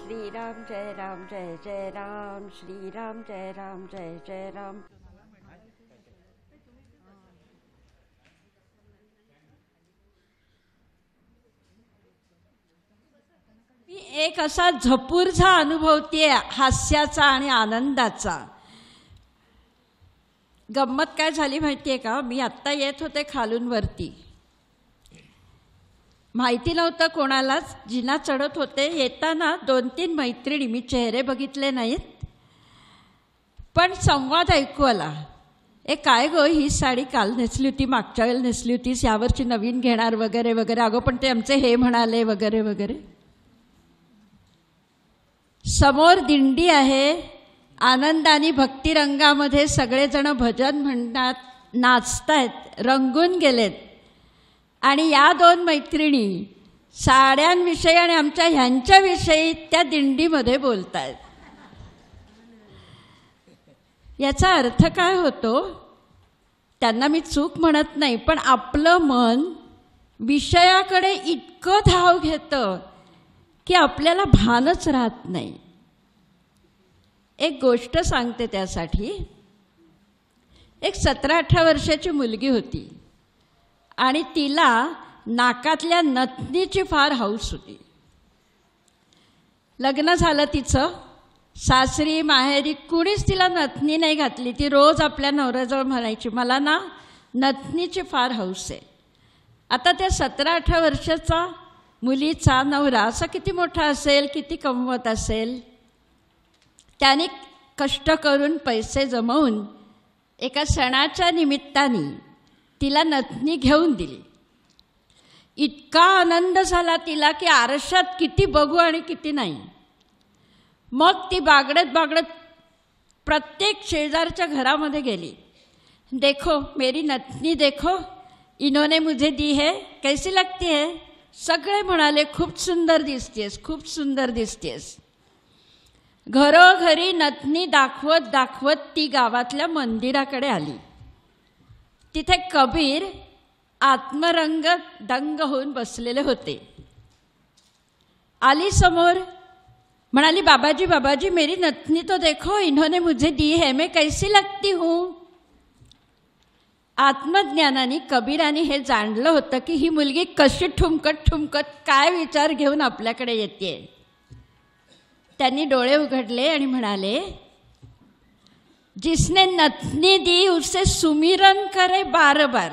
श्रीराम जय राम जय जय राम, श्रीराम जय राम जय जय राम. मी एक असा झपूर्झा अनुभवतेय हास्याचा आणि आनंदाचा. गंमत काय झाली माहितीये का, मी आत्ता येत होते खालून वरती, माहिती नव्हतं कोणालाच, जिना चढत होते. येताना 2-3 मैत्रिणी, मी चेहरे बघितले नाहीत पण संवाद ऐकू आला. काय गो, ही साडी काल नेसली होती, मागच्या वेळेला नेसली होतीस, यावरची नवीन घेणार वगैरे वगैरे. अगं पण ते आमचे हे म्हणाले वगैरे वगैरे. समोर दिंडी आहे, आनंदाने भक्तिरंगामध्ये सगळेजण भजन म्हणतात, नाचतायत, रंगून गेलेत. आणि या 2 मैत्रिणी साड्यांविषयी आणि आमच्या ह्यांच्याविषयी त्या दिंडीमध्ये बोलतायत. याचा अर्थ काय होतो, त्यांना मी चूक म्हणत नाही, पण आपलं मन विषयाकडे इतकं धाव घेतं की आपल्याला भानच राहत नाही. एक गोष्ट सांगते त्यासाठी. एक 17-18 वर्षाची मुलगी होती आणि तिला नाकातल्या नथनीची फार हौस होती. लग्न झालं तिचं, सासरी माहेरी कुणीच तिला नथनी नाही घातली. ती रोज आपल्या नवऱ्याजवळ म्हणायची, मला ना नथनीची फार हौस आहे. आता त्या 17-18 वर्षाचा मुलीचा नवरा असा किती मोठा असेल, किती कमवत असेल, त्याने कष्ट करून पैसे जमवून एका सणाच्या निमित्ताने तिला नथनी घेऊन दिली. इतका आनंद झाला तिला की आरशात किती बघू आणि किती नाही. मग ती बागडत बागडत प्रत्येक शेजारच्या घरामध्ये गेली. देखो मेरी नथनी देखो, इन्होंने मुझे दी है, कैसी लगती है. सगळे म्हणाले खूप सुंदर दिसतेस, खूप सुंदर दिसतेस. घरोघरी नथनी दाखवत दाखवत ती गावातल्या मंदिराकडे आली. तिथे कबीर आत्मरंग दंग होऊन बसलेले होते. आली समोर, म्हणाली, बाबाजी बाबाजी मेरी नथनी तो देखो, इन्होंने मुझे दी है, मैं कैसी लगती हूँ. आत्मज्ञानाने कबीराने हे जाणलं होतं की ही मुलगी कशी ठुमकत ठुमकत काय विचार घेऊन आपल्याकडे येते. त्यांनी डोळे उघडले आणि म्हणाले, जिसने नथनी दी उसे सुमिरन करे बार बार.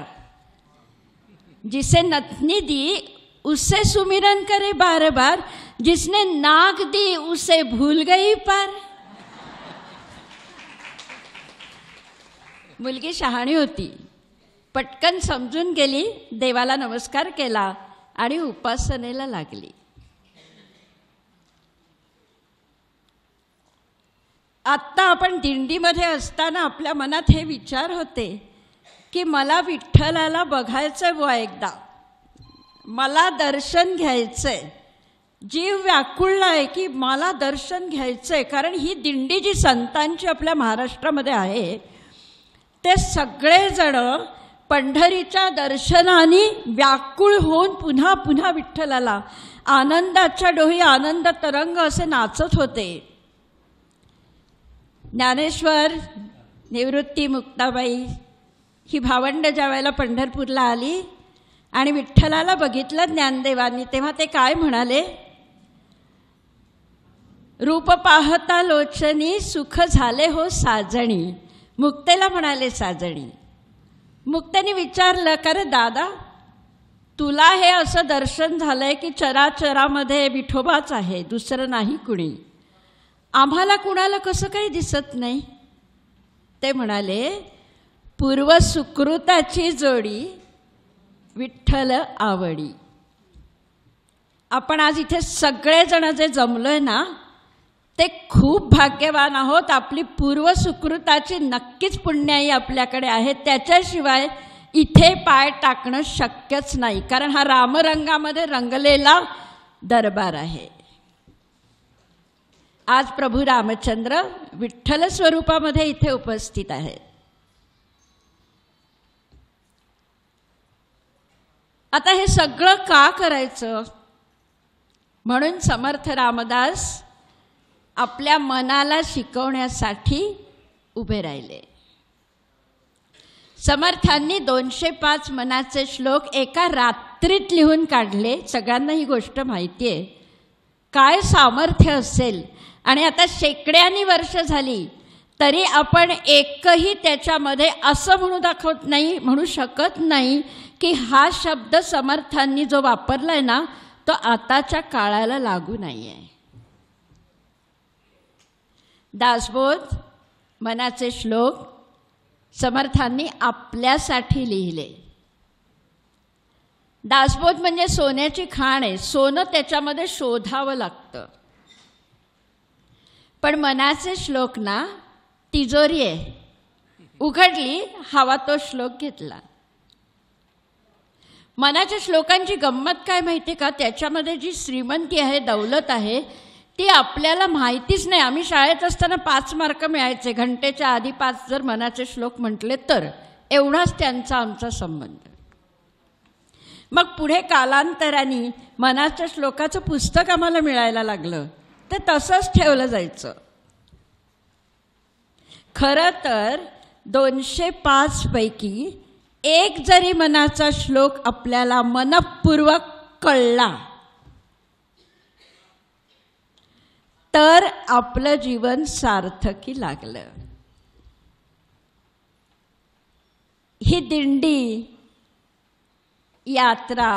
जिसे नथनी दी उसे सुमिरन करे बार बार, जिसने नाक दी उसे भूल गई पार. मुलगी शहाणी होती, पटकन समजून गेली, देवाला नमस्कार केला आणि उपासनेला लागली. आत्ता आपण दिंडीमध्ये असताना आपल्या मनात हे विचार होते की मला विठ्ठलाला बघायचं बुवा एकदा, मला दर्शन घ्यायचंय. जीव व्याकुळला आहे की मला दर्शन घ्यायचंय. कारण ही दिंडी जी संतांची आपल्या महाराष्ट्रामध्ये आहे, ते सगळेजण पंढरीच्या दर्शनाने व्याकुळ होऊन पुन्हा पुन्हा विठ्ठलाला आनंदाच्या डोही आनंद तरंग असे नाचत होते. ज्ञानेश्वर, निवृत्ती, मुक्ताबाई ही भावंड ज्या वेळेला पंढरपूरला आली आणि विठ्ठलाला बघितलं ज्ञानदेवांनी, तेव्हा ते काय म्हणाले, रूप पाहता लोचनी सुख झाले हो साजणी. मुक्तेला म्हणाले साजणी. मुक्तेने विचारलं, का रे दादा, तुला हे असं दर्शन झालंय की चराचरामध्ये विठोबाच आहे, दुसरं नाही कुणी, आम्हाला कुणाला कसं काही दिसत नाही. ते म्हणाले, पूर्व सुकृताची जोडी विठ्ठल आवडी. आपण आज इथे सगळेजण जे जमलोय ना, ते खूप भाग्यवान आहोत. आपली पूर्व सुकृताची नक्कीच पुण्याई आपल्याकडे आहे. त्याच्याशिवाय इथे पाय टाकणं शक्यच नाही, कारण हा रामरंगामध्ये रंगलेला दरबार आहे. आज प्रभू रामचंद्र विठ्ठल स्वरूपामध्ये इथे उपस्थित आहे. आता हे सगळं का करायचं, म्हणून समर्थ रामदास आपल्या मनाला शिकवण्यासाठी उभे राहिले. समर्थांनी 205 मनाचे श्लोक एका रात्रीत लिहून काढले. सगळ्यांना ही गोष्ट माहिती आहे. काय सामर्थ्य असेल. आणि आता शेकड्यांनी वर्ष झाली तरी आपण एकही त्याच्यामध्ये असं म्हणू शकत नाही की हा शब्द समर्थांनी जो वापरलाय ना तो आताच्या काळाला लागू नाही आहे. दासबोध मनाचे श्लोक समर्थांनी आपल्यासाठी लिहिले. दासबोध म्हणजे सोन्याची खाण आहे. सोनं त्याच्यामध्ये शोधावं लागतं. पण मनाचे श्लोक ना तिजोरी आहे. उघडली, हवा तो श्लोक घेतला. मनाच्या श्लोकांची गंमत काय माहिती आहे का? त्याच्यामध्ये जी श्रीमंती आहे, दौलत आहे, ती आपल्याला माहितीच नाही. आम्ही शाळेत असताना 5 मार्क मिळायचे. घंटेच्या आधी 5 जर मनाचे श्लोक म्हटले तर. एवढाच त्यांचा आमचा संबंध. मग पुढे कालांतराने मनाच्या श्लोकाचं पुस्तक आम्हाला मिळायला लागलं तर तसंच ठेवलं जायचं. खरं तर 205 पैकी एक जरी मनाचा श्लोक आपल्याला मनपूर्वक कळला तर आपलं जीवन सार्थकी लागलं. ही दिंडी, यात्रा,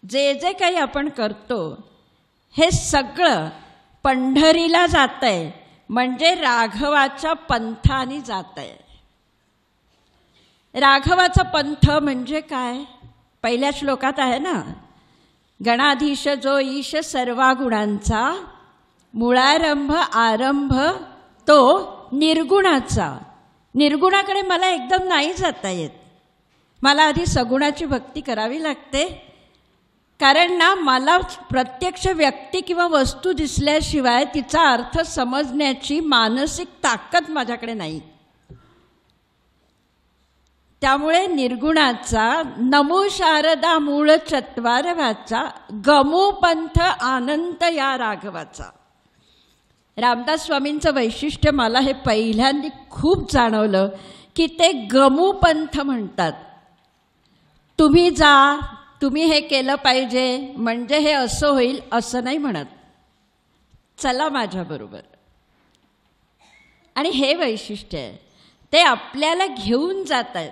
जे जे काही आपण करतो हे सगळं पंढरीला जातंय म्हणजे राघवाच्या पंथाने जातंय. राघवाचा पंथ म्हणजे काय? पहिल्या श्लोकात आहे ना, गणाधीश जो ईश सर्वा गुणांचा, मूळारंभ आरंभ तो निर्गुणाचा. निर्गुणाकडे मला एकदम नाही जाता येत. मला आधी सगुणाची भक्ती करावी लागते. कारण ना मला प्रत्यक्ष व्यक्ती किंवा वस्तू दिसल्याशिवाय तिचा अर्थ समजण्याची मानसिक ताकद माझ्याकडे नाही. त्यामुळे निर्गुणाचा नमो शारदा मूळ चत्वार वाचा, गमू पंथ आनंद या राघवाचा. रामदास स्वामींचं वैशिष्ट्य मला हे पहिल्यांदा खूप जाणवलं की ते गमू पंथ म्हणतात. तुम्ही जा, तुम्ही हे केलं पाहिजे म्हणजे हे असं होईल असं नाही म्हणत. चला माझ्याबरोबर. आणि हे वैशिष्ट्य आहे. ते आपल्याला घेऊन जात आहेत.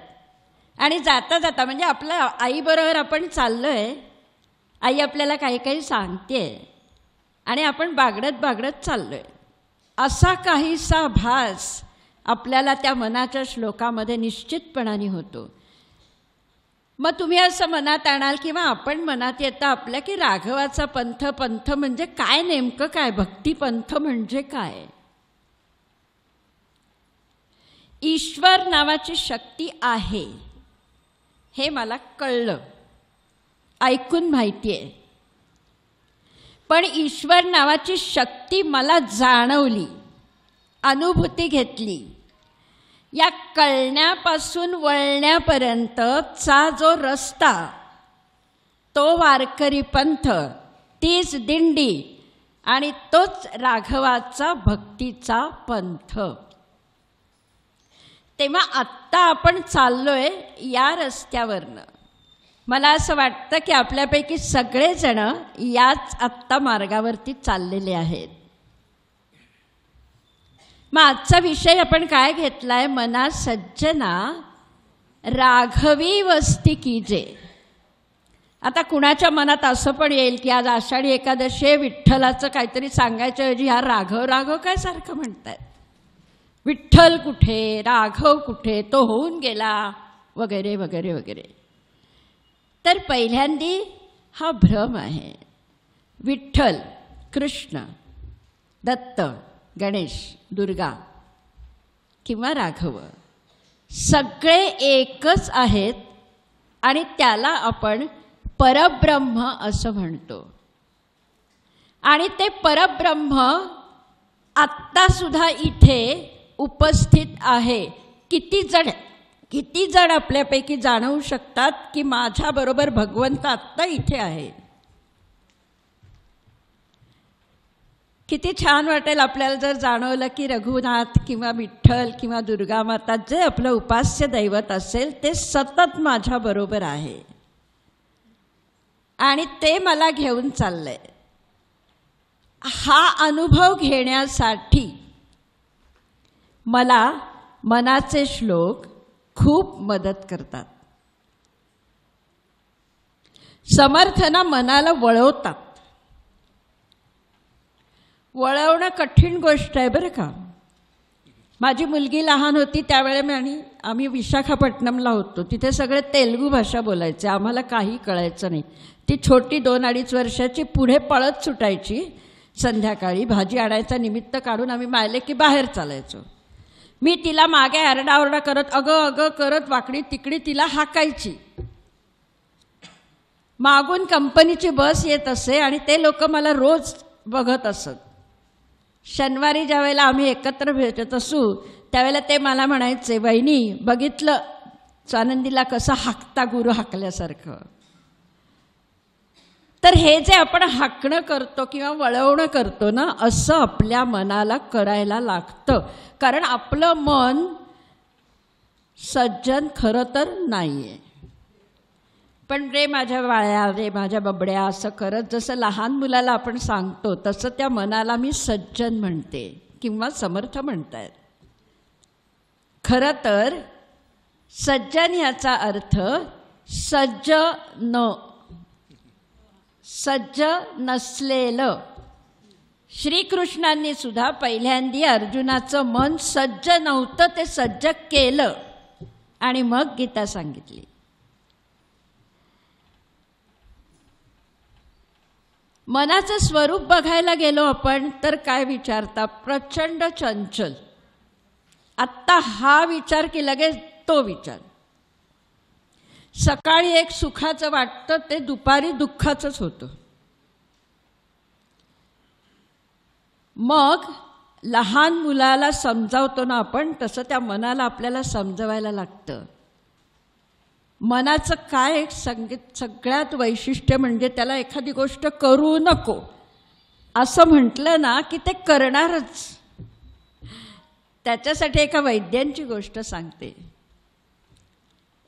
आणि जाता जाता म्हणजे आपल्या आईबरोबर आपण चाललोय, आई आपल्याला काही काही सांगते आणि आपण बागडत बागडत चाललोय, असा काहीसा भास आपल्याला त्या मनाच्या श्लोकामध्ये निश्चितपणाने होतो. मग तुम्ही असं मनात आणाल किंवा आपण मनात येतं आपल्या की राघवाचा पंथ, पंथ म्हणजे काय, नेमकं काय, भक्तिपंथ म्हणजे काय? ईश्वर नावाची शक्ती आहे हे मला कळलं, ऐकून माहिती आहे. पण ईश्वर नावाची शक्ती मला जाणवली, अनुभूती घेतली. या कळण्यापासून वळण्यापर्यंतचा जो रस्ता, तो वारकरी पंथ, तीच दिंडी आणि तोच राघवाचा भक्तीचा पंथ. तेव्हा आत्ता आपण चाललोय या रस्त्यावरनं. मला असं वाटतं की आपल्यापैकी सगळेजण याच आत्ता मार्गावरती चाललेले आहेत. मग आजचा विषय आपण काय घेतलाय? मना सज्जना राघवी वस्ती कीजे. आता कुणाच्या मनात असं पण येईल की आज आषाढी एकादशी आहे, विठ्ठलाचं काहीतरी सांगायच्या ऐवजी हा राघव राघव काय सारखं म्हणतायत. विठ्ठल कुठे, राघव कुठे, तो होऊन गेला वगैरे वगैरे वगैरे. तर पहिल्यांदी हा भ्रम आहे. विठ्ठल, कृष्ण, दत्त, गणेश, दुर्गा किंवा राघव सगळे एकच आहेत आणि त्याला आपण परब्रह्म असं म्हणतो. आणि ते परब्रह्म आत्तासुद्धा इथे उपस्थित आहे. किती जण आपल्यापैकी जाणवू शकतात की माझ्याबरोबर भगवंत आत्ता इथे आहे? किती छान वाटेल आपल्याला जर जाणवलं की रघुनाथ किंवा विठ्ठल किंवा दुर्गा माता जे आपलं उपास्य दैवत असेल ते सतत माझ्याबरोबर आहे आणि ते मला घेऊन चाललंय. हा अनुभव घेण्यासाठी मला मनाचे श्लोक खूप मदत करतात. समर्थना मनाला वळवतात. वळवणं कठीण गोष्ट आहे बरं का. माझी मुलगी लहान होती त्यावेळेला आम्ही विशाखापट्टणमला होतो. तिथे सगळे तेलुगू भाषा बोलायचे. आम्हाला काही कळायचं नाही. ती छोटी 2-2.5 वर्षाची पुढे पळत सुटायची. संध्याकाळी भाजी आणायचा निमित्त काढून आम्ही मायले की बाहेर चालायचो. मी तिला मागे आरडाओरडा करत अगं अगं करत वाकडी तिकडी तिला हाकायची. मागून कंपनीची बस येत असे आणि ते लोक मला रोज बघत असत. शनिवारी ज्या वेळेला आम्ही एकत्र भेटत असू त्यावेळेला ते मला म्हणायचे, वहिनी बघितलं स्वानंदीला कसं हाकता गुरु हाकल्यासारखं. तर हे जे आपण हाकणं करतो किंवा वळवणं करतो ना, असं आपल्या मनाला करायला लागतं. कारण आपलं मन सज्जन खरं तर नाही आहे. पण रे माझ्या बाळ्या, रे माझ्या बबड्या असं करत जसं लहान मुलाला आपण सांगतो तसं त्या मनाला मी सज्जन म्हणते किंवा समर्थ म्हणतायत. खरं तर सज्जन याचा अर्थ सज्ज सज्ज नसलेलं. श्रीकृष्णांनी सुद्धा पहिल्यांदी अर्जुनाचं मन सज्ज नव्हतं ते सज्ज केलं आणि मग गीता सांगितली. मनाचं स्वरूप बघायला गेलो आपण तर काय विचारता, प्रचंड चंचल. आत्ता हा विचार की लगेच तो विचार. सकाळी एक सुखाचं वाटतं ते दुपारी दुःखाचंच होतं. मग लहान मुलाला समजावतो ना आपण तसं त्या मनाला आपल्याला समजवायला लागतं. मनाचं काय सगळ्यात वैशिष्ट्य म्हणजे त्याला एखादी गोष्ट करू नको असं म्हटलं ना की ते करणारच. त्याच्यासाठी एका वैद्यांची गोष्ट सांगते.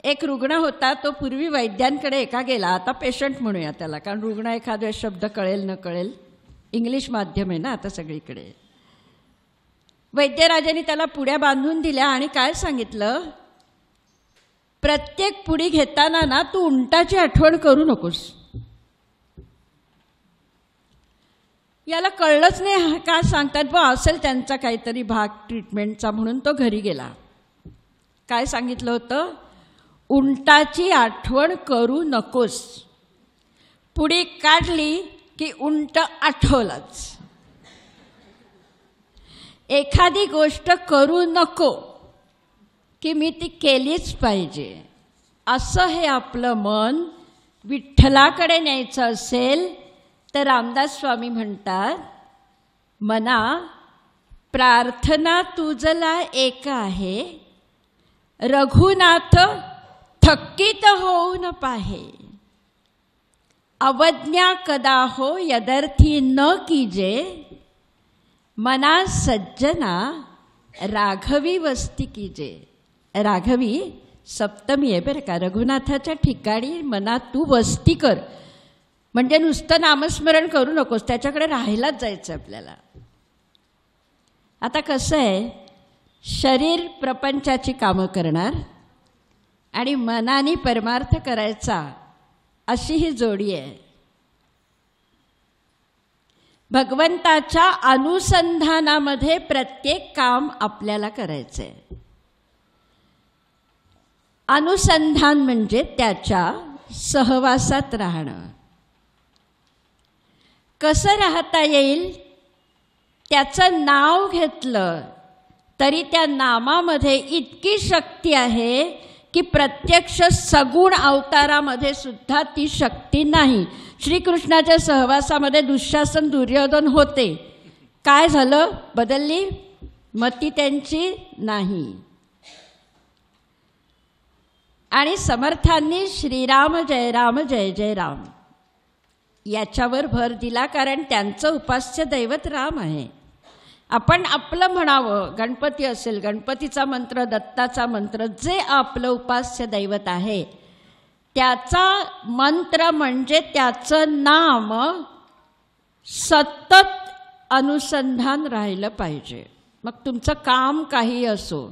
एक रुग्ण होता, तो पूर्वी वैद्यांकडे एका गेला. आता पेशंट म्हणूया त्याला, कारण रुग्ण एखादा शब्द कळेल न कळेल. इंग्लिश माध्यम आहे ना आता सगळीकडे. वैद्यराजांनी त्याला पुड्या बांधून दिल्या आणि काय सांगितलं, प्रत्येक पुडी घेताना ना तू उंटाची आठवण करू नकोस. याला कळलंच नाही काय सांगतात. बा असेल त्यांचा काहीतरी भाग ट्रीटमेंटचा म्हणून तो घरी गेला. काय सांगितलं होतं, उंटाची आठवण करू नकोस. पुडी काढली की उंट आठवलाच. एखादी गोष्ट करू नको की मी ती केलीच पाहिजे असं हे आपलं मन विठ्ठलाकडे न्यायचं असेल तर रामदास स्वामी म्हणतात, मना प्रार्थना तुझला एक आहे, रघुनाथ थक्कित होऊ न पाहे, अवज्ञा कदा हो यदर्थी न कीजे, मना सज्जना राघवी वस्ती कीजे. राघवी सप्तमी आहे बरं का. रघुनाथाच्या ठिकाणी मनात तू वस्ती कर. म्हणजे नुसतं नामस्मरण करू नकोस, त्याच्याकडे राहायलाच जायचं आपल्याला. आता कसं आहे, शरीर प्रपंचाची कामं करणार आणि मनाने परमार्थ करायचा अशी ही जोडी आहे. भगवंताच्या अनुसंधानामध्ये प्रत्येक काम आपल्याला करायचं आहे. अनुसंधान म्हणजे त्याच्या सहवासात राहणं. कसं राहता येईल, त्याचं नाव घेतलं तरी त्या नामामध्ये इतकी शक्ती आहे की प्रत्यक्ष सगुण अवतारामध्ये सुद्धा ती शक्ती नाही. श्रीकृष्णाच्या सहवासामध्ये दुःशासन दुर्योधन होते. काय झालं, बदलली मती त्यांची नाही. आणि समर्थांनी श्रीराम जय राम जय जय राम याच्यावर भर दिला, कारण त्यांचं उपास्य दैवत राम आहे. आपण आपलं म्हणावं, गणपती असेल, गणपतीचा मंत्र, दत्ताचा मंत्र, जे आपलं उपास्य दैवत आहे त्याचा मंत्र म्हणजे त्याचं नाम सतत अनुसंधान राहिलं पाहिजे. मग तुमचं काम काही असो.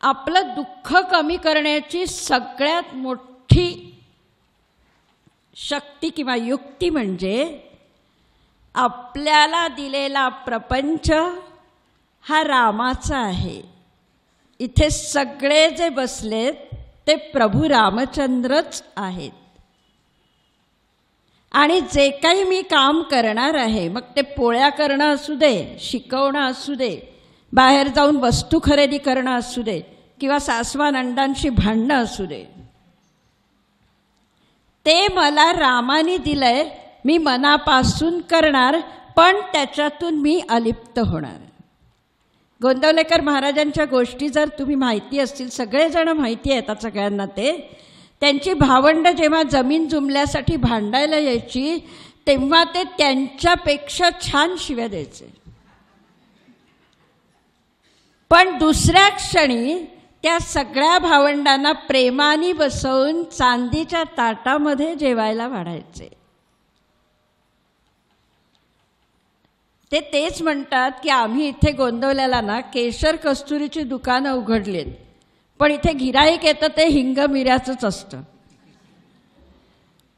आपलं दुःख कमी करण्याची सगळ्यात मोठी शक्ती किंवा युक्ती म्हणजे आपल्याला दिलेला प्रपंच हा रामाचा आहे. इथे सगळे जे बसलेत ते प्रभू रामचंद्रच आहेत. आणि जे काही मी काम करणार आहे, मग ते पोळ्या करणं असू दे, शिकवणं असू दे, बाहेर जाऊन वस्तू खरेदी करणं असू दे, किंवा सासवा नंदांशी भांडणं असू दे, ते मला रामाने दिलंय. मी मनापासून करणार, पण त्याच्यातून मी अलिप्त होणार. गोंदवलेकर महाराजांच्या गोष्टी जर तुम्ही माहिती असतील, सगळेजण माहिती आहेत सगळ्यांना, ते त्यांची भावंड जेव्हा जमीन जुमल्यासाठी भांडायला यायची तेव्हा ते त्यांच्यापेक्षा छान शिव्या द्यायचे, पण दुसऱ्या क्षणी त्या सगळ्या भावंडांना प्रेमाने बसवून चांदीच्या ताटामध्ये जेवायला वाढायचे. ते तेच म्हणतात की आम्ही इथे गोंदवल्याला ना केशर कस्तुरीची दुकानं उघडलीत, पण इथे गिराईक येतं ते हिंग मिऱ्याचंच असतं.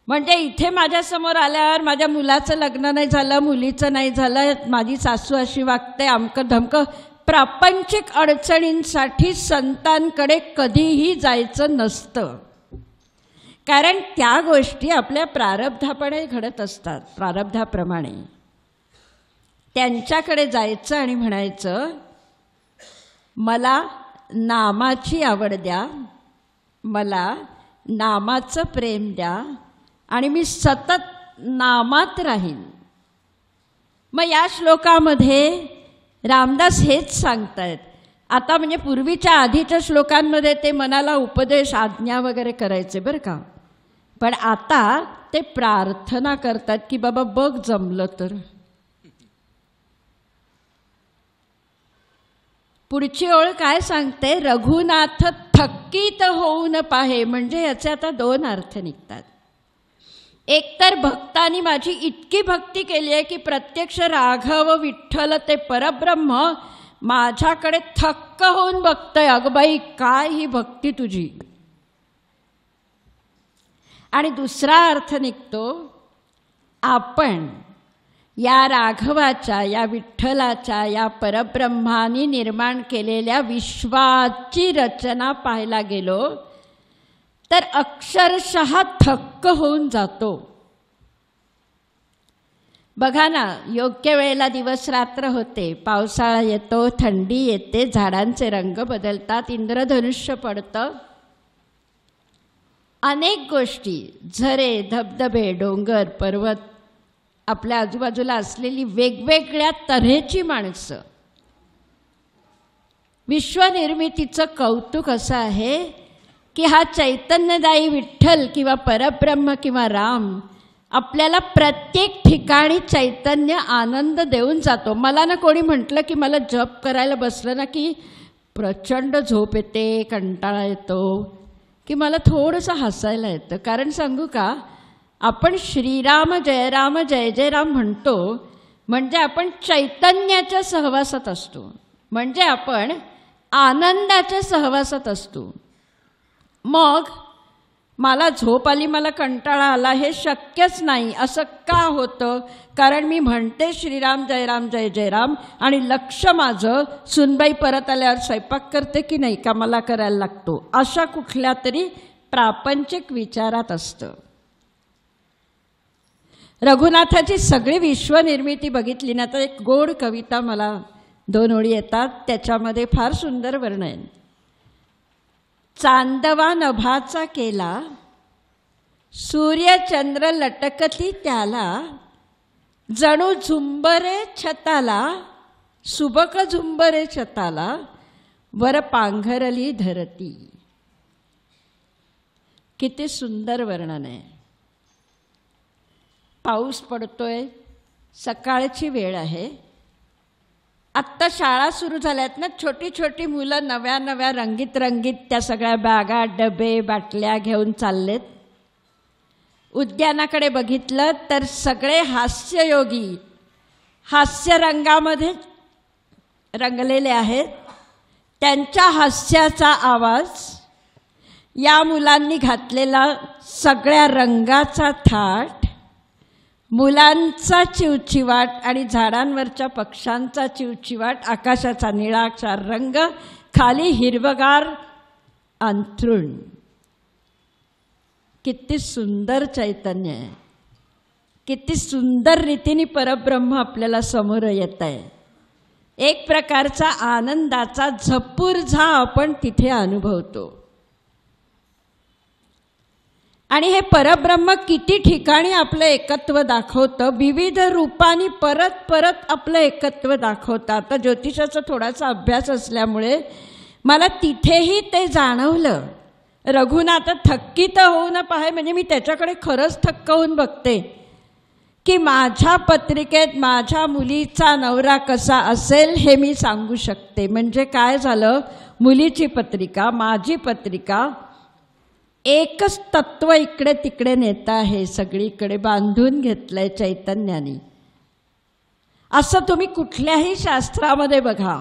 म्हणजे इथे माझ्यासमोर आल्यावर माझ्या मुलाचं लग्न नाही झालं, मुलीचं नाही झालं, माझी सासू अशी वागते, अमकं धमकं, प्रापंचिक अडचणींसाठी संतांकडे कधीही जायचं नसतं. कारण त्या गोष्टी आपल्या प्रारब्धापणे घडत असतात, प्रारब्धाप्रमाणे. त्यांच्याकडे जायचं आणि म्हणायचं, मला नामाची आवड द्या, मला नामाचं प्रेम द्या, आणि मी सतत नामात राहीन. मग या श्लोकामध्ये रामदास हेच सांगतायत. आता म्हणजे पूर्वीच्या आधीच्या श्लोकांमध्ये ते मनाला उपदेश, आज्ञा वगैरे करायचे बरं का, पण आता ते प्रार्थना करतात की बाबा बघ जमलं तर. पुढची ओळ काय सांगते, रघुनाथ थक्कीत होऊन पाहे. म्हणजे याचे आता दोन अर्थ निघतात. एकतर भक्तांनी माझी इतकी भक्ती केली आहे की प्रत्यक्ष राघव विठ्ठल ते परब्रह्म माझ्याकडे थक्क होऊन बघतंय, अगं बाई काय ही भक्ती तुझी. आणि दुसरा अर्थ निघतो, आपण या राघवाच्या, या विठ्ठलाच्या, या परब्रह्मानी निर्माण केलेल्या विश्वाची रचना पाहायला गेलो तर अक्षरशः थक्क होऊन जातो. बघा ना, योग्य वेळेला दिवस रात्र होते, पावसाळा येतो, थंडी येते, झाडांचे रंग बदलतात, इंद्रधनुष्य पडतं, अनेक गोष्टी, झरे, धबधबे, डोंगर, पर्वत, आपल्या आजूबाजूला असलेली वेगवेगळ्या तऱ्हेची माणसं. विश्वनिर्मितीचं कौतुक असं आहे की हा चैतन्यदायी विठ्ठल किंवा परब्रह्म किंवा राम आपल्याला प्रत्येक ठिकाणी चैतन्य आनंद देऊन जातो. मला ना कोणी म्हटलं की मला जप करायला बसलं ना की प्रचंड झोप येते, कंटाळा येतो, की मला थोडंसं हसायला येतं. कारण सांगू का, आपण श्रीराम जय राम जय जय राम म्हणतो म्हणजे आपण चैतन्याच्या सहवासात असतो, म्हणजे आपण आनंदाच्या सहवासात असतो. मग मला झोप आली, मला कंटाळा आला, हे शक्यच नाही असं का होतं? कारण मी म्हणते श्रीराम जय राम जय जय राम आणि लक्ष माझं सुनबाई परत आल्यावर स्वयंपाक करते की नाही का मला करायला लागतो, अशा कुठल्या तरी प्रापंचिक विचारात असतं. रघुनाथाची सगळी विश्वनिर्मिती बघितली ना तर एक गोड कविता मला 2 ओळी येतात, त्याच्यामध्ये फार सुंदर वर्णन. चांदवा नभाचा केला, सूर्यचंद्र लटकती त्याला, जणू झुंबरे छताला, सुबक झुंबरे छताला, वर पांघरली धरती. किती सुंदर वर्णन आहे. पाऊस पडतोय, सकाळची वेळ आहे. आत्ता शाळा सुरू झाल्यात ना, छोटी छोटी मुलं नव्या नव्या रंगीत रंगीत त्या सगळ्या बॅगा, डबे, बाटल्या घेऊन चाललेत. उद्यानाकडे बघितलं तर सगळे हास्ययोगी हास्य रंगामध्ये रंगलेले आहेत. त्यांच्या हास्याचा आवाज, या मुलांनी घातलेला सगळ्या रंगाचा थाट, मुलांचा चिवचिवाट आणि झाडांवरच्या पक्ष्यांचा चिवचिवाट, आकाशाचा निळाक्षार रंग, खाली हिरवगार अंथरूण. किती सुंदर चैतन्य आहे, किती सुंदर रीतीने परब्रह्म आपल्याला समोर येत आहे. एक प्रकारचा आनंदाचा झपूर्झा आपण तिथे अनुभवतो. आणि हे परब्रह्म किती ठिकाणी आपलं एकत्व दाखवतं, विविध रूपांनी परत परत आपलं एकत्व दाखवतं. आता ज्योतिषाचा थोडासा अभ्यास असल्यामुळे मला तिथेही ते जाणवलं. रघुनाथ थक्कित होऊ न पाहे म्हणजे मी त्याच्याकडे खरंच थक्क होऊन बघते की माझ्या पत्रिकेत माझ्या मुलीचा नवरा कसा असेल हे मी सांगू शकते. म्हणजे काय झालं, मुलीची पत्रिका, माझी पत्रिका, एकच तत्व इकडे तिकडे नेता आहे, सगळीकडे बांधून घेतलंय चैतन्याने. असं तुम्ही कुठल्याही शास्त्रामध्ये बघा.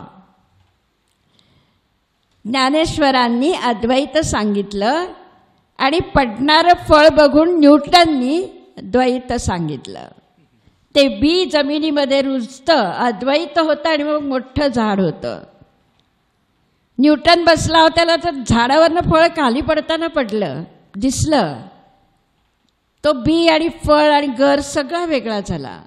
ज्ञानेश्वरांनी अद्वैत सांगितलं आणि पडणारं फळ बघून न्यूटननी द्वैत सांगितलं. ते बी जमिनीमध्ये रुजतं, अद्वैत होतं आणि मग मोठं झाड होतं. न्यूटन बसला होत्याला तर झाडावरनं फळ खाली पडताना पडलं, दिसलं. तो बी आणि फळ आणि गर सगळा वेगळा झाला.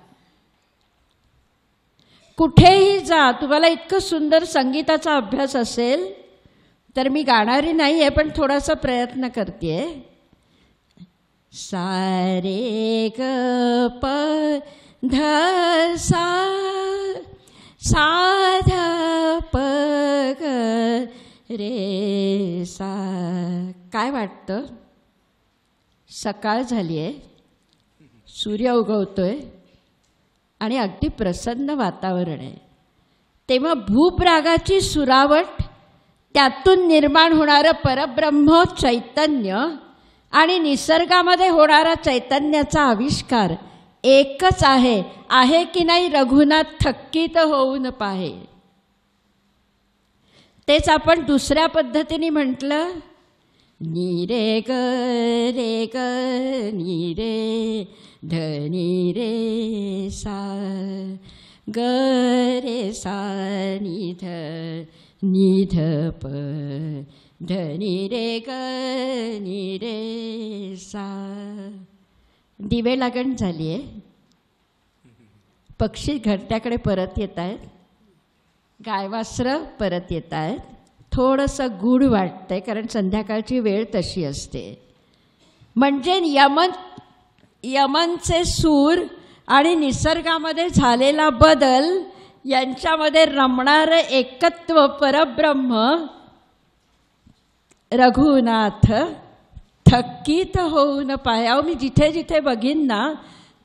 कुठेही जा, तुम्हाला इतकं सुंदर संगीताचा अभ्यास असेल तर मी गाणारी नाही आहे पण थोडासा प्रयत्न करते. सा रे ग प ध सा, सा ध प ग रे सा. काय वाटतं? सकाळ झाली आहे, सूर्य उगवतोय आणि अगदी प्रसन्न वातावरण आहे. तेव्हा भूपरागाची सुरावट, त्यातून निर्माण होणारं परब्रह्म चैतन्य आणि निसर्गामध्ये होणारा चैतन्याचा आविष्कार एकच आहे. आहे की नाही रघुनाथ थक्कित होऊन पाहे. तेच आपण दुसऱ्या पद्धतीने म्हटलं, नी रे ग रे ग नी रे ध नी रे सा, ग रे सा नी ध नी ध प ध नी रे ग नी रे सा. दिवे लागण झाली आहे, पक्षी घरट्याकडे परत येत आहेत, गायवासरं परत येत आहेत. थोडंसं गूढ वाटतंय कारण संध्याकाळची वेळ तशी असते. म्हणजे यमनचे सूर आणि निसर्गामध्ये झालेला बदल यांच्यामध्ये रमणारं एकत्व परब्रह्म रघुनाथ थक्कित होऊन पाहे. अहो मी जिथे जिथे बघीन ना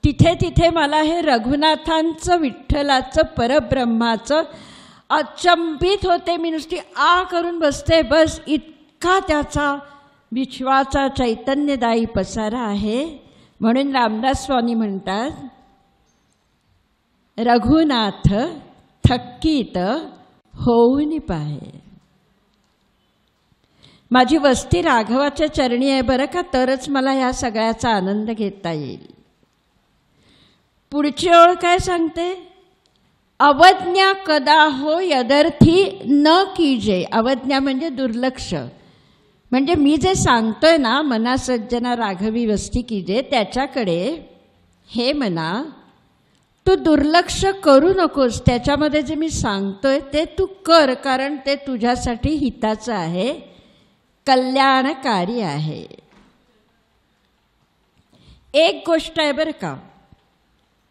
तिथे तिथे मला हे रघुनाथांचं, विठ्ठलाचं, परब्रह्माचं अचंबित होते. मी नुसती आ करून बसते, बस इतका त्याचा विश्वाचा चैतन्यदायी पसारा आहे. म्हणून रामदास स्वामी म्हणतात, रघुनाथ थक्कित होऊन पाहे. माझी वस्ती राघवाच्या चरणी आहे बरं का, तरच मला ह्या सगळ्याचा आनंद घेता येईल. पुढची ओळ काय सांगते? अवज्ञा कदा हो यदर्थी न कीजे. अवज्ञा म्हणजे दुर्लक्ष. म्हणजे मी जे सांगतोय ना, मना सज्जना राघवी वस्ती कीजे, त्याच्याकडे हे मना तू दुर्लक्ष करू नकोस. त्याच्यामध्ये जे मी सांगतोय ते तू कर, कारण ते तुझ्यासाठी हिताचं आहे, कल्याणकारी आहे. एक गोष्ट आहे बरं का,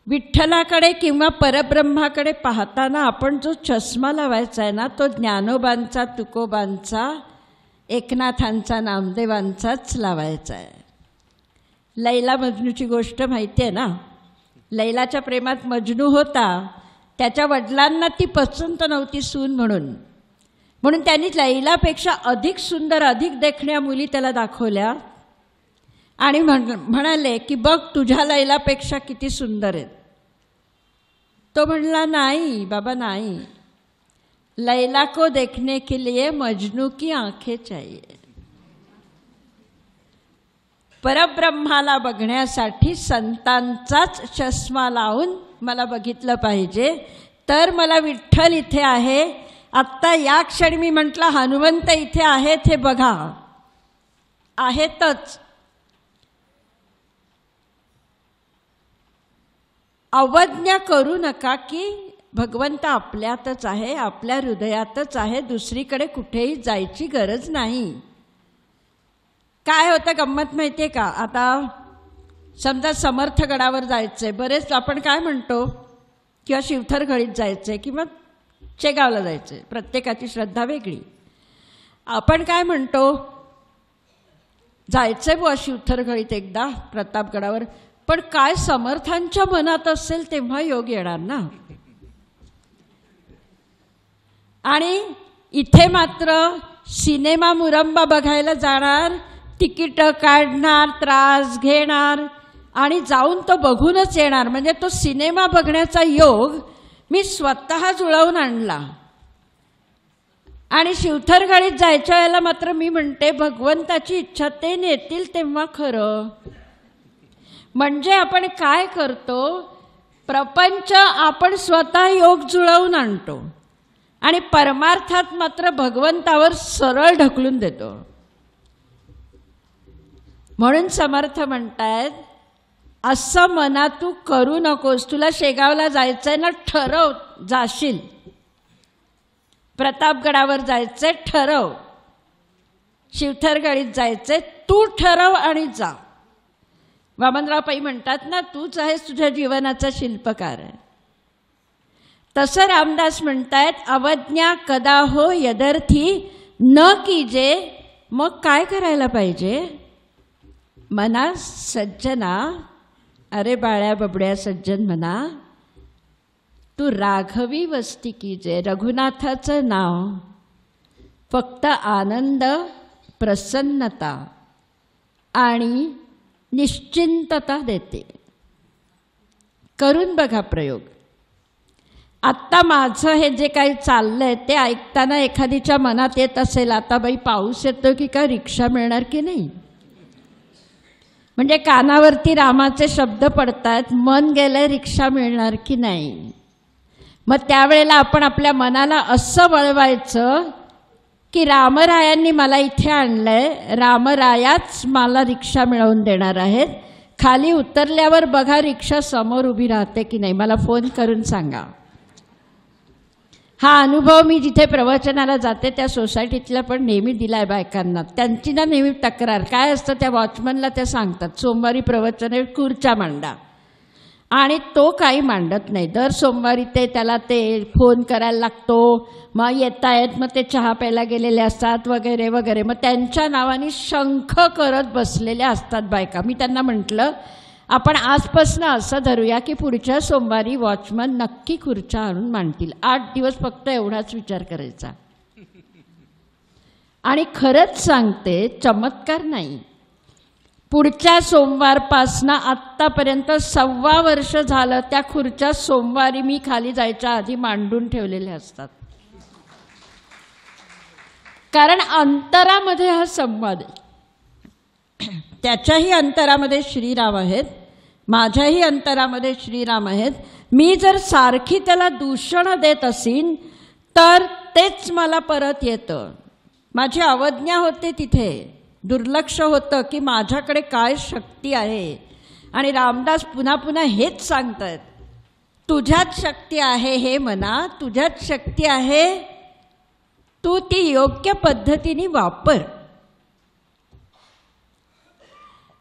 विठ्ठलाकडे किंवा परब्रह्माकडे पाहताना आपण जो चष्मा लावायचा आहे ना, तो ज्ञानोबांचा, तुकोबांचा, एकनाथांचा, नामदेवांचाच लावायचा आहे. लैला मजनूची गोष्ट माहिती आहे ना. लैलाच्या प्रेमात मजनू होता, त्याच्या वडिलांना ती पसंत नव्हती सून म्हणून त्यांनी लैलापेक्षा अधिक सुंदर, अधिक देखण्या मुली त्याला दाखवल्या आणि म्हणाले की बघ तुझ्या लैलापेक्षा किती सुंदर आहेत. तो म्हणला नाही बाबा नाही, लैला को देखने के लिए मजनू की आंखें चाहिए. परब्रह्माला बघण्यासाठी संतांचाच चष्मा लावून मला बघितलं पाहिजे, तर मला विठ्ठल इथे आहे. आत्ता या क्षणी मी म्हटलं हनुमंत इथे आहेत हे बघा, आहेतच. अवज्ञा करू नका की भगवंत आपल्यातच आहे, आपल्या हृदयातच आहे, दुसरीकडे कुठेही जायची गरज नाही. काय होतं गंमत माहिती आहे का, आता समजा समर्थगडावर जायचं आहे, बरेच आपण काय म्हणतो, किंवा शिवथरघळीत जायचं आहे किंवा शेगावला जायचं आहे, प्रत्येकाची श्रद्धा वेगळी. आपण काय म्हणतो, जायचं आहे बुवा शिवथरघळीत एकदा प्रतापगडावर, पण काय समर्थांच्या मनात असेल तेव्हा योग येणार ना. आणि इथे मात्र सिनेमा मुरंबा बघायला जाणार, तिकीटं काढणार, त्रास घेणार आणि जाऊन तो बघूनच येणार. म्हणजे तो सिनेमा बघण्याचा योग मी स्वतः जुळवून आणला. आणि शिवथरघळीत जायच्या वेळेला मात्र मी म्हणते भगवंताची इच्छा, ते नेतील तेव्हा खरं. म्हणजे आपण काय करतो, प्रपंच आपण स्वतः योग जुळवून आणतो आणि परमार्थात मात्र भगवंतावर सरळ ढकलून देतो. म्हणून समर्थ म्हणतायत असं मना तू करू नकोस. तुला शेगावला जायचंय ना, ठरव, जाशील. प्रतापगडावर जायचंय, ठरव. शिवथरघळीत जायचंय, तू ठरव आणि जा. वामनराव पै म्हणतात ना, तूच आहेस तुझ्या जीवनाचा शिल्पकार. तसं रामदास म्हणतायत अवज्ञा कदा हो यदर्थी न कीजे. मग काय करायला पाहिजे, मना सज्जना, अरे बाळ्या बबड्या सज्जन म्हणा, तू राघवी वस्ती कीजे. रघुनाथाचं नाव फक्त आनंद, प्रसन्नता आणि निश्चिंतता देते. करून बघा प्रयोग. आत्ता माझं हे जे काही चाललंय ते ऐकताना एखादीच्या मनात येत असेल, आता बाई पाऊस येतो की काय रिक्षा मिळणार की नाही. म्हणजे कानावरती रामाचे शब्द पडतात, मन गेलंय रिक्षा मिळणार की नाही. मग त्यावेळेला आपण आपल्या मनाला असं वळवायचं की रामरायांनी मला इथे आणलंय, रामरायाच मला रिक्षा मिळवून देणार आहेत. खाली उतरल्यावर बघा रिक्षा समोर उभी राहते की नाही, मला फोन करून सांगा. हा अनुभव मी जिथे प्रवचनाला जाते त्या सोसायटीतला पण नेहमी दिलाय बायकांना. त्यांची ना नेहमी तक्रार काय असतं, त्या वॉचमनला त्या सांगतात सोमवारी प्रवचन खुर्च्या मांडा, आणि तो काही मांडत नाही. दर सोमवारी त्याला ते फोन करायला लागतो, मग येतायत, मग ते चहा प्यायला गेलेले असतात वगैरे वगैरे. मग त्यांच्या नावाने शंख करत बसलेल्या असतात बायका. मी त्यांना म्हटलं आपण आजपासून असं धरूया की पुढच्या सोमवारी वॉचमन नक्की खुर्च्या आणून मांडतील. 8 दिवस फक्त एवढाच विचार करायचा. आणि खरंच सांगते, चमत्कार नाही, पुढच्या सोमवारपासनं आत्तापर्यंत 1.25 वर्ष झालं त्या खुर्च्या सोमवारी मी खाली जायच्या आधी मांडून ठेवलेल्या असतात. कारण अंतरामध्ये हा संवाद आहे. त्याच्याही अंतरामध्ये श्रीराम आहेत, माझ्याही अंतरामध्ये श्रीराम आहेत. मी जर सारखी त्याला दूषण देत असीन तर तेच मला परत येतं. माझी अवज्ञा होते, तिथे दुर्लक्ष होतं की माझ्याकडे काय शक्ती आहे. आणि रामदास पुन्हा पुन्हा हेच सांगतात, तुझ्यात शक्ती आहे हे मना, तुझ्यात शक्ती आहे, तू ती योग्य पद्धतीने वापर.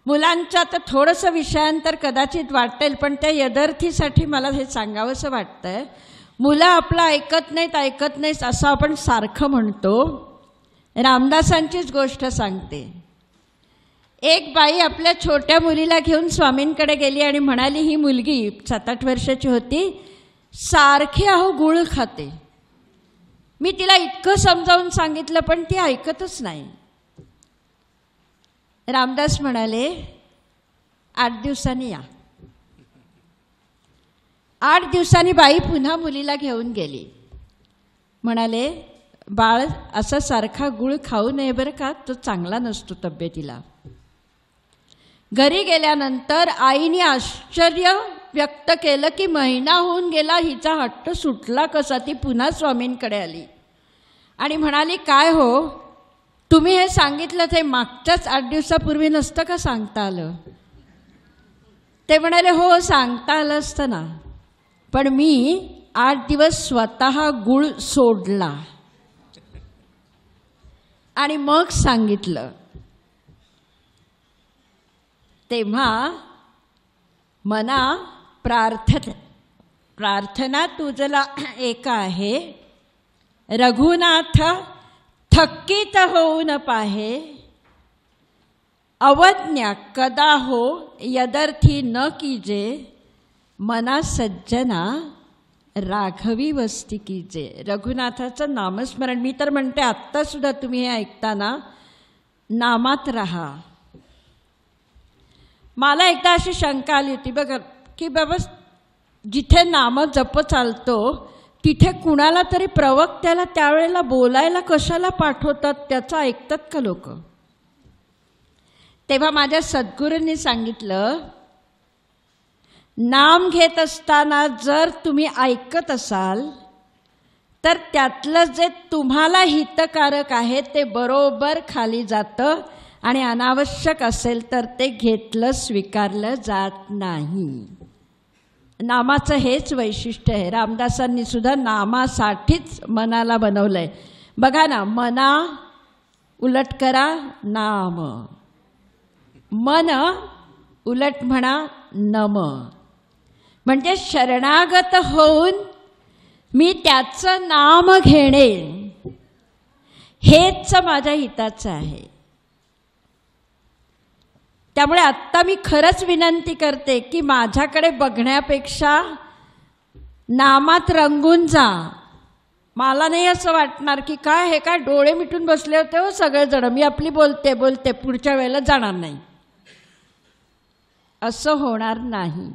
मुलांच्या तर थोडंसं विषयांतर कदाचित वाटेल, पण त्या यदर्थीसाठी मला हे सांगावंसं वाटतंय. मुलं आपलं ऐकत नाहीत असं आपण सारखं म्हणतो. रामदासांचीच गोष्ट सांगते. एक बाई आपल्या छोट्या मुलीला घेऊन स्वामींकडे गेली आणि म्हणाली, ही मुलगी 7-8 वर्षाची होती, सारखी अहो गुळ खाते. मी तिला इतकं समजावून सांगितलं पण ती ऐकतच नाही. रामदास म्हणाले, 8 दिवसांनी या. 8 दिवसांनी बाई पुन्हा मुलीला घेऊन गेली. म्हणाले, बाळ असा सारखा गुळ खाऊ नये बरं का, तो चांगला नसतो तब्येतीला. घरी गेल्यानंतर आईने आश्चर्य व्यक्त केलं की महिना होऊन गेला, हिचा हट्ट सुटला कसा. ती पुन्हा स्वामींकडे आली आणि म्हणाली, काय हो, तुम्ही हे सांगितलं ते मागच्याच 8 दिवसापूर्वी नसतं का सांगता आलं? ते म्हणाले, हो सांगता आलं असतं ना, पण मी 8 दिवस स्वतः गुळ सोडला आणि मग सांगितलं. तेव्हा मना प्रार्थना तुझला एक आहे, रघुनाथ थक्कीत होऊ न पाहे, अवज्ञा कदा हो यदर्थी न कीजे, मना सज्जना राघवी वस्ती कीजे. रघुनाथाचं नामस्मरण. मी तर म्हणते आत्तासुद्धा तुम्ही हे ऐकताना नामात राहा. मला एकदा अशी शंका आली होती बघा की बाबा जिथे नाम जप चालतो तिथे कुणाला तरी प्रवक्त्याला त्यावेळेला बोलायला कशाला पाठवतात, त्याचं ऐकतात का लोक? तेव्हा माझ्या सद्गुरूंनी सांगितलं, नाम घेत असताना जर तुम्ही ऐकत असाल तर त्यातलं जे तुम्हाला हितकारक आहे ते बरोबर खाली जातं आणि अनावश्यक असेल तर ते घेतलं स्वीकारलं जात नाही. नामाचं हेच वैशिष्ट्य आहे. रामदासांनी सुद्धा नामासाठीच मनाला बनवलंय. बघा ना, मना उलट करा नाम, मन उलट म्हणा नम. म्हणजे शरणागत होऊन मी त्याचं नाम घेणे हेच माझ्या हिताचं आहे. त्यामुळे आत्ता मी खरंच विनंती करते की माझ्याकडे बघण्यापेक्षा नामात रंगून जा. मला नाही असं वाटणार की काय हे काय डोळे मिटून बसले होते हो सगळेजण, मी आपली बोलते बोलते पुढच्या वेळेला जाणार नाही, असं होणार नाही.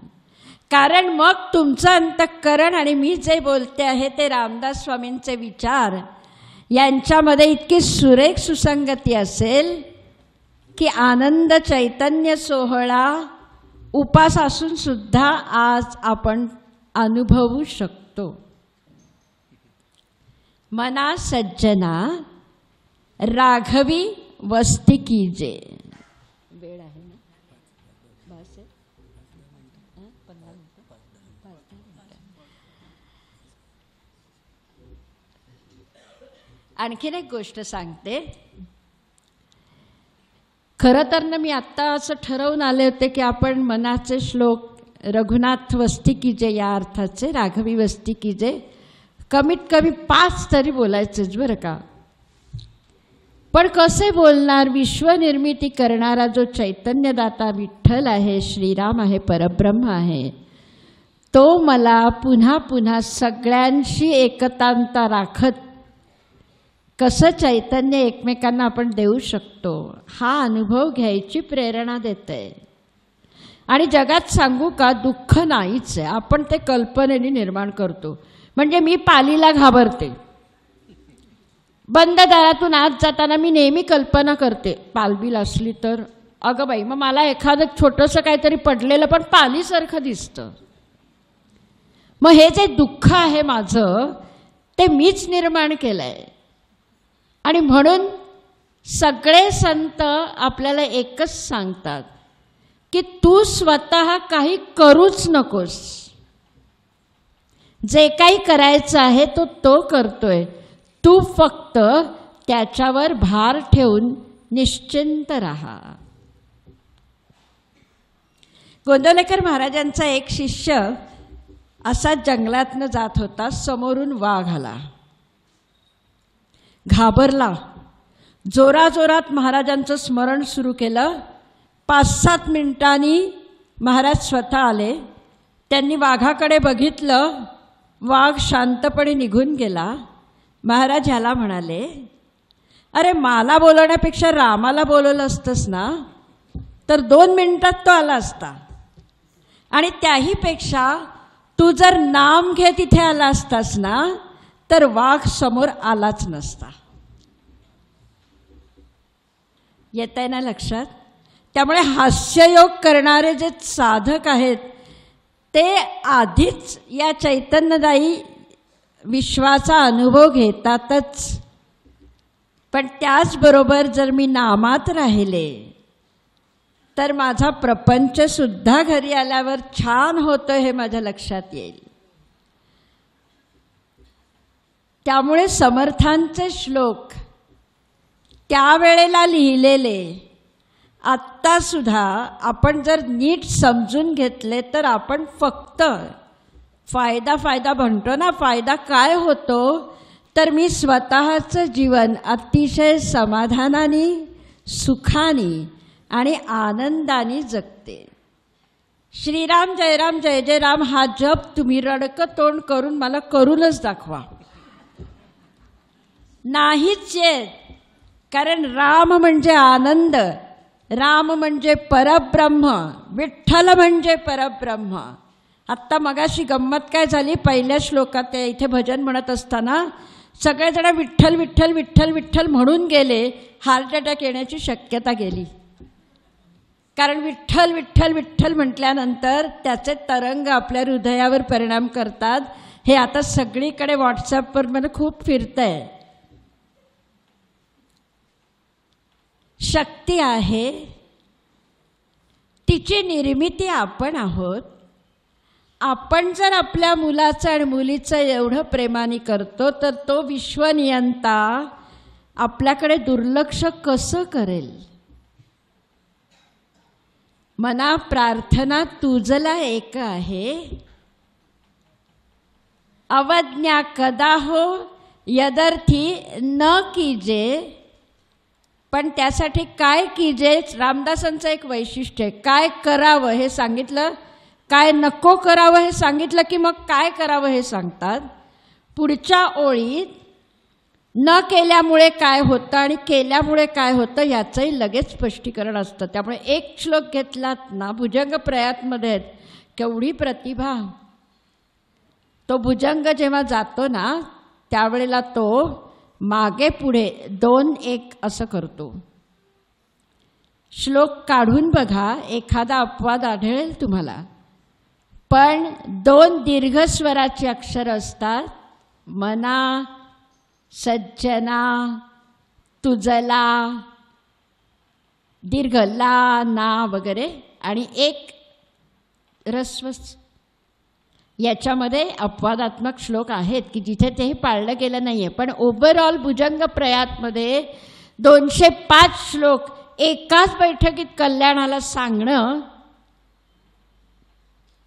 कारण मग तुमचं अंतःकरण आणि मी जे बोलते आहे ते रामदास स्वामींचे विचार यांच्यामध्ये इतकी सुरेख सुसंगती असेल की आनंद चैतन्य सोहळा उपास असून सुद्धा आज आपण अनुभवू शकतो. मना सज्जना राघवी वस्ती कीजे. वेळ आहे ना, बस आहे 15 मिनिटं. आणखीन एक गोष्ट सांगते. खरं तर ना मी आत्ता असं ठरवून आले होते की आपण मनाचे श्लोक रघुनाथ वस्ती कीजे या अर्थाचे, राघवी वस्ती कीजे, कमीत कमी 5 तरी बोलायचेच बरं का. पण कसे बोलणार? विश्वनिर्मिती करणारा जो चैतन्यदाता विठ्ठल आहे, श्रीराम आहे, परब्रह्म आहे, तो मला पुन्हा पुन्हा सगळ्यांशी एकतांता राखत कसं चैतन्य एकमेकांना आपण देऊ शकतो हा अनुभव घ्यायची प्रेरणा देते. आणि जगात सांगू का, दुःख नाहीच आहे, आपण ते कल्पनेने निर्माण करतो. म्हणजे मी पालीला घाबरते, बंद दारातून आत जाताना मी नेहमी कल्पना करते पालबील असली तर, अगं बाई मग मला एखादं छोटंसं काहीतरी पडलेलं पण पालीसारखं दिसतं. मग हे जे दुःख आहे माझं ते मीच निर्माण केलं आहे. आणि म्हणून सगळे संत आपल्याला एकच सांगतात की तू स्वतः काही करूच नकोस, जे काही करायचं आहे तो करतोय, तू फक्त त्याच्यावर भार ठेवून निश्चिंत राहा. गोंदवलेकर महाराजांचा एक शिष्य असा जंगलातनं जात होता. समोरून वाघ आला, घाबरला, जोराजोरात महाराजांचं स्मरण सुरू केलं 5-7 मिनिटांनी महाराज स्वतः आले. त्यांनी वाघाकडे बघितलं. वाघ शांतपणे निघून गेला. महाराज ह्याला म्हणाले, अरे मला बोलवण्यापेक्षा रामाला बोलवलं असतंस ना तर 2 मिनिटात तो आला असता. आणि त्याहीपेक्षा तू जर नाम घे तिथे आला असतास ना तर वाघ समोर आलाच नसता. येत आहे ना लक्षात? त्यामुळे हास्ययोग करणारे जे साधक आहेत ते आधीच या चैतन्यदायी विश्वाचा अनुभव घेतातच. पण त्याचबरोबर जर मी नामात राहिले तर माझा प्रपंचसुद्धा घरी आल्यावर छान होतं हे माझ्या लक्षात येईल. त्यामुळे समर्थांचे श्लोक त्यावेळेला लिहिलेले आत्तासुद्धा आपण जर नीट समजून घेतले तर आपण फक्त फायदा म्हणतो ना. फायदा काय होतो तर मी स्वतःचं जीवन अतिशय समाधानाने, सुखाने आणि आनंदाने जगते. श्रीराम जय राम जय जय राम हा जप तुम्ही रडकं तोंड करून मला करूनच दाखवा. नाहीच येत. कारण राम म्हणजे आनंद, राम म्हणजे परब्रह्म, विठ्ठल म्हणजे परब्रह्म. आत्ता मगाशी गंमत काय झाली, पहिल्या श्लोकात ते इथे भजन म्हणत असताना सगळेजण विठ्ठल विठ्ठल विठ्ठल विठ्ठल म्हणून गेले. हार्ट अटॅक येण्याची शक्यता गेली. कारण विठ्ठल विठ्ठल विठ्ठल म्हटल्यानंतर त्याचे तरंग आपल्या हृदयावर परिणाम करतात. हे आता सगळीकडे व्हॉट्सॲपवर मला खूप फिरतंय. शक्ती आहे, तिची निर्मिती आपण आहोत. आपण जर आपल्या मुलाचं आणि मुलीचं एवढं प्रेमाने करतो तर तो विश्वनियंता आपल्याकडे दुर्लक्ष कसं करेल. मना प्रार्थना तुझला एक आहे, अवज्ञा कदा हो यदर्थी न कीजे. पण त्यासाठी काय कीजे, रामदासांचं एक वैशिष्ट्य आहे. काय करावं हे सांगितलं, काय नको करावं हे सांगितलं की मग काय करावं हे सांगतात. पुढच्या ओळीत न केल्यामुळे काय होतं आणि केल्यामुळे काय होतं याचंही लगेच स्पष्टीकरण असतं. त्यामुळे एक श्लोक घेतलात ना, भुजंग प्रयातमध्ये केवढी प्रतिभा. तो भुजंग जेव्हा जातो ना त्यावेळेला तो मागे पुढे 2-1 असं करतो. श्लोक काढून बघा, एखादा अपवाद आढळेल तुम्हाला. पण 2 दीर्घस्वराची अक्षर असतात, मना, सज्जना, तुझला, दीर्घ ला ना वगैरे, आणि 1 ऱ्हस्व. याच्यामध्ये अपवादात्मक श्लोक आहेत की जिथे तेही पाळलं गेलं नाही आहे. पण ओव्हरऑल भुजंग प्रयातमध्ये 205 श्लोक एकाच बैठकीत कल्याणाला सांगणं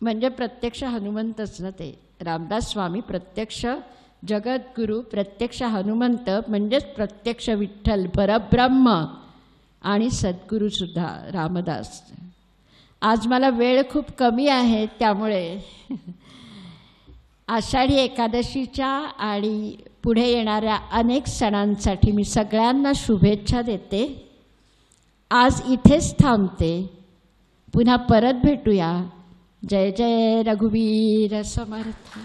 म्हणजे प्रत्यक्ष हनुमंतच ना. ते रामदास स्वामी प्रत्यक्ष जगद्गुरू, प्रत्यक्ष हनुमंत म्हणजेच प्रत्यक्ष विठ्ठल परब्रह्म आणि सद्गुरूसुद्धा रामदास. आज मला वेळ खूप कमी आहे त्यामुळे आषाढी एकादशीच्या आणि पुढे येणाऱ्या अनेक सणांसाठी मी सगळ्यांना शुभेच्छा देते. आज इथेच थांबते. पुन्हा परत भेटूया. जय जय रघुवीर समर्थ.